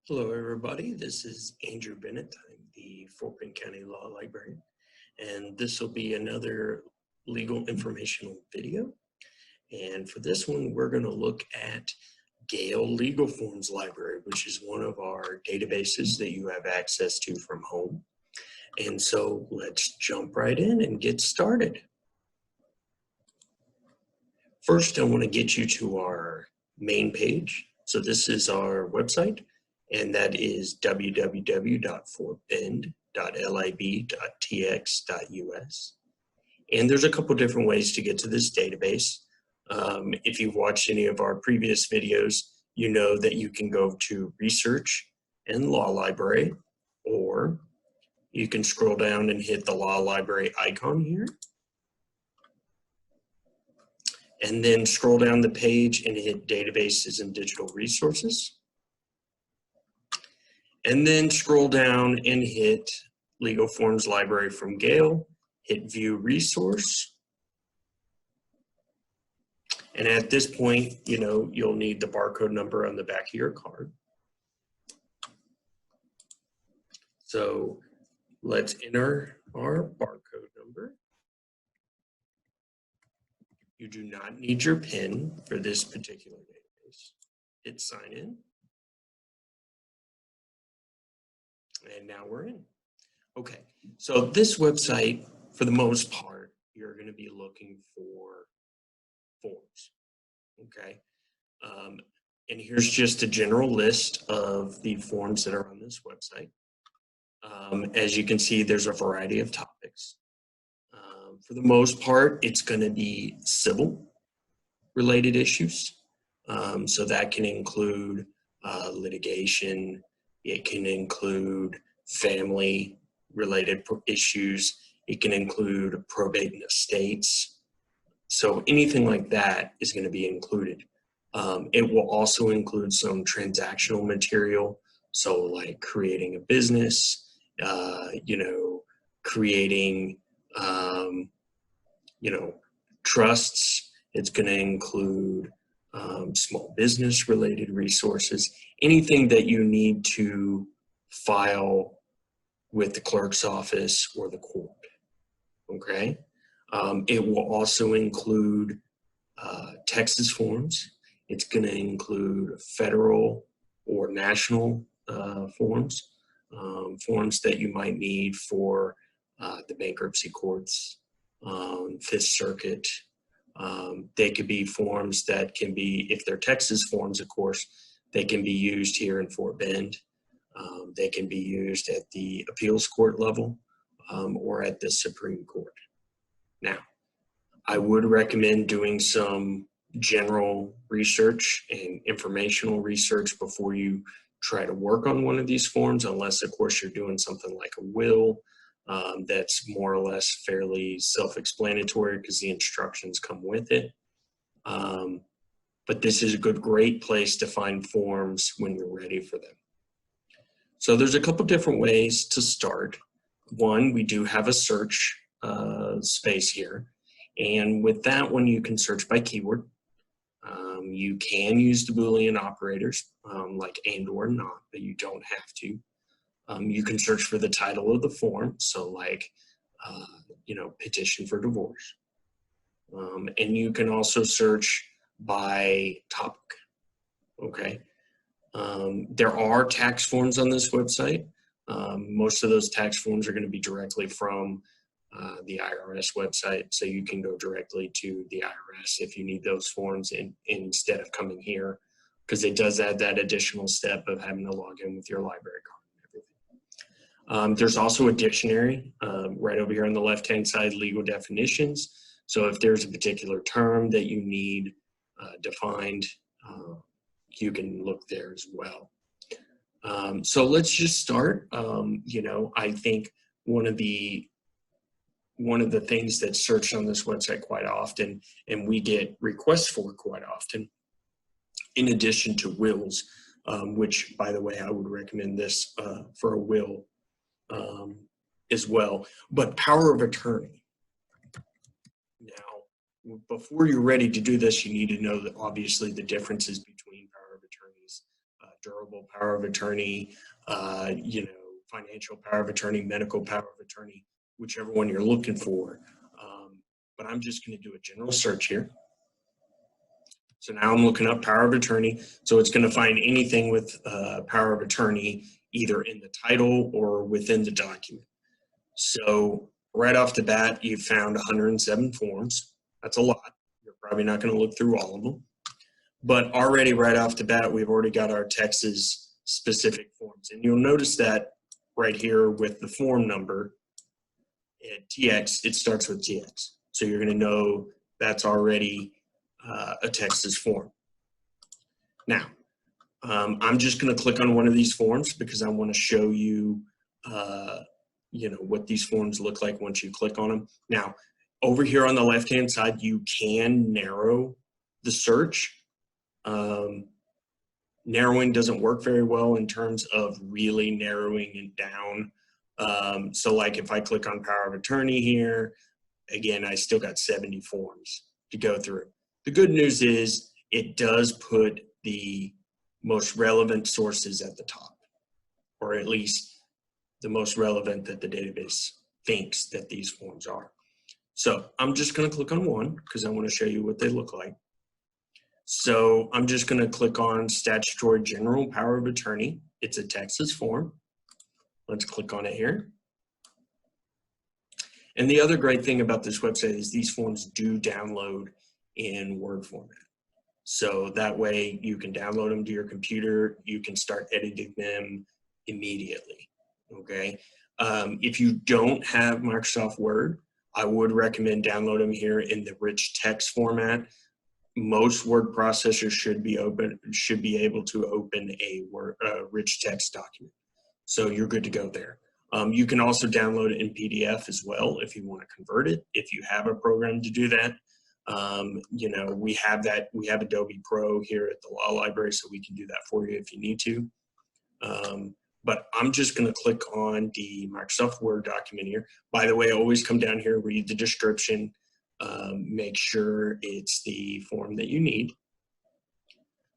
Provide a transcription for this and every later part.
Hello, everybody. This is Andrew Bennett. I'm the Fort Bend County Law Librarian, and this will be another legal informational video. And for this one, we're going to look at Gale Legal Forms Library, which is one of our databases that you have access to from home. And so let's jump right in and get started. First, I want to get you to our main page. So this is our website, and that is www.fortbend.lib.tx.us. And there's a couple different ways to get to this database. If you've watched any of our previous videos, you know that you can go to Research and Law Library, or you can scroll down and hit the Law Library icon here. And then scroll down the page and hit Databases and Digital Resources. And then scroll down and hit Legal Forms Library from Gale, hit View Resource. And at this point, you'll need the barcode number on the back of your card. So let's enter our barcode number. You do not need your PIN for this particular database. Hit sign in. And now we're in. Okay, so this website, for the most part, you're going to be looking for forms. Okay, and here's just a general list of the forms that are on this website. As you can see, there's a variety of topics. For the most part, it's going to be civil related issues. So that can include litigation. It can include family related issues. It can include probate and estates. So anything like that is going to be included. It will also include some transactional material. So like creating a business, creating trusts. It's going to include small business related resources, anything that you need to file with the clerk's office or the court. Okay. It will also include Texas forms. It's going to include federal or national forms, forms that you might need for the bankruptcy courts, Fifth Circuit. They could be forms that can be, if they're Texas forms, of course, they can be used here in Fort Bend. They can be used at the appeals court level or at the Supreme Court. Now, I would recommend doing some general research and informational research before you try to work on one of these forms, unless, of course, you're doing something like a will. That's more or less fairly self-explanatory because the instructions come with it. But this is a great place to find forms when you're ready for them. So there's a couple different ways to start. One, we do have a search space here. And with that one, you can search by keyword. You can use the Boolean operators like and or not, but you don't have to. You can search for the title of the form, so like, petition for divorce. And you can also search by topic, okay? There are tax forms on this website. Most of those tax forms are going to be directly from the IRS website, so you can go directly to the IRS if you need those forms instead of coming here, because it does add that additional step of having to log in with your library card. There's also a dictionary right over here on the left-hand side, legal definitions. So if there's a particular term that you need defined, you can look there as well. So let's just start. I think one of the things that's searched on this website quite often, and we get requests for quite often, in addition to wills, which, by the way, I would recommend this for a will as well, but power of attorney. Now, before you're ready to do this, you need to know that obviously the differences between power of attorneys durable power of attorney, you know, financial power of attorney, medical power of attorney, whichever one you're looking for. But I'm just going to do a general search here. So now I'm looking up power of attorney. So it's going to find anything with power of attorney either in the title or within the document. So right off the bat, you found 107 forms. That's a lot. You're probably not going to look through all of them. But already right off the bat, we've already got our Texas specific forms. And you'll notice that right here with the form number at TX, it starts with TX. So you're going to know that's already a Texas form. Now, I'm just going to click on one of these forms because I want to show you, you know, what these forms look like once you click on them. Now, over here on the left-hand side, you can narrow the search. Narrowing doesn't work very well in terms of really narrowing it down. So like if I click on power of attorney here, again, I still got 70 forms to go through. The good news is it does put the most relevant sources at the top, or at least the most relevant that the database thinks that these forms are. So I'm just going to click on one because I want to show you what they look like. So I'm just going to click on statutory general power of attorney. It's a Texas form. Let's click on it here. And the other great thing about this website is these forms do download in Word format. So that way you can download them to your computer. You can start editing them immediately, okay? If you don't have Microsoft Word, I would recommend download them here in the rich text format. Most word processors should be able to open a rich text document. So you're good to go there. You can also download it in PDF as well if you want to convert it, if you have a program to do that. You know, we have Adobe Pro here at the Law Library, so we can do that for you if you need to. But I'm just going to click on the Microsoft Word document here. By the way, always come down here, read the description, make sure it's the form that you need.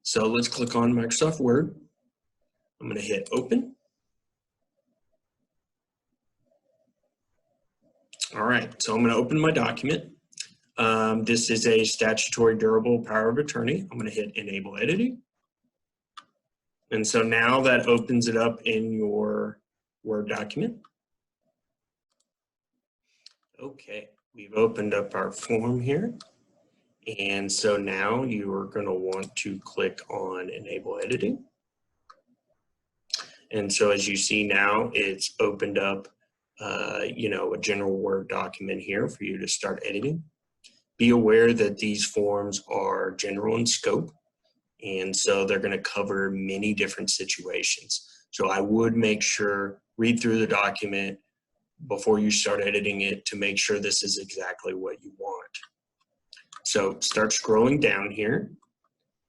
So let's click on Microsoft Word. I'm going to hit open. All right, so I'm going to open my document. This is a statutory durable power of attorney. I'm going to hit enable editing. And so now that opens it up in your Word document. Okay, we've opened up our form here. And so now you are going to want to click on enable editing. And so as you see now, it's opened up you know, a general Word document here for you to start editing. Be aware that these forms are general in scope, and so they're going to cover many different situations. So I would make sure, read through the document before you start editing it to make sure this is exactly what you want. So start scrolling down here,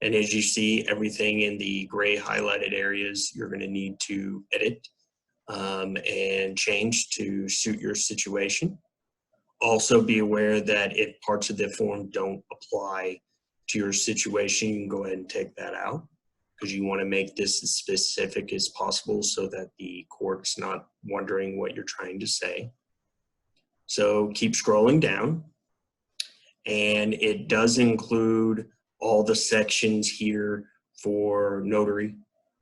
and as you see, everything in the gray highlighted areas you're going to need to edit and change to suit your situation. Also be aware that if parts of the form don't apply to your situation, you can go ahead and take that out because you want to make this as specific as possible so that the court's not wondering what you're trying to say. So keep scrolling down, and it does include all the sections here for notary.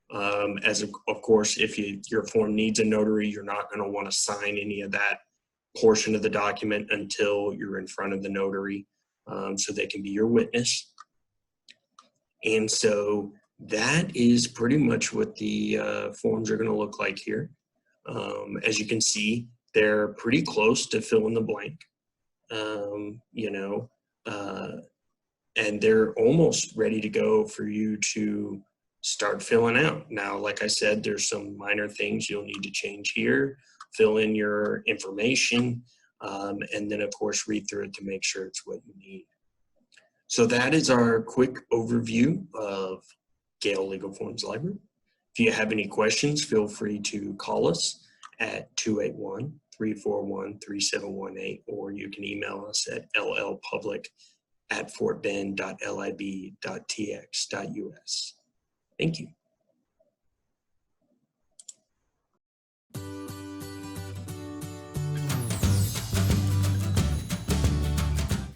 Of course, if your form needs a notary, you're not going to want to sign any of that portion of the document until you're in front of the notary, so they can be your witness. And so that is pretty much what the forms are going to look like here. As you can see, they're pretty close to fill in the blank, you know, and they're almost ready to go for you to start filling out. Now, like I said, there's some minor things you'll need to change here, fill in your information, and then of course read through it to make sure it's what you need. So that is our quick overview of Gale Legal Forms Library. If you have any questions, feel free to call us at 281-341-3718, or you can email us at llpublic@fortbend.lib.tx.us. Thank you.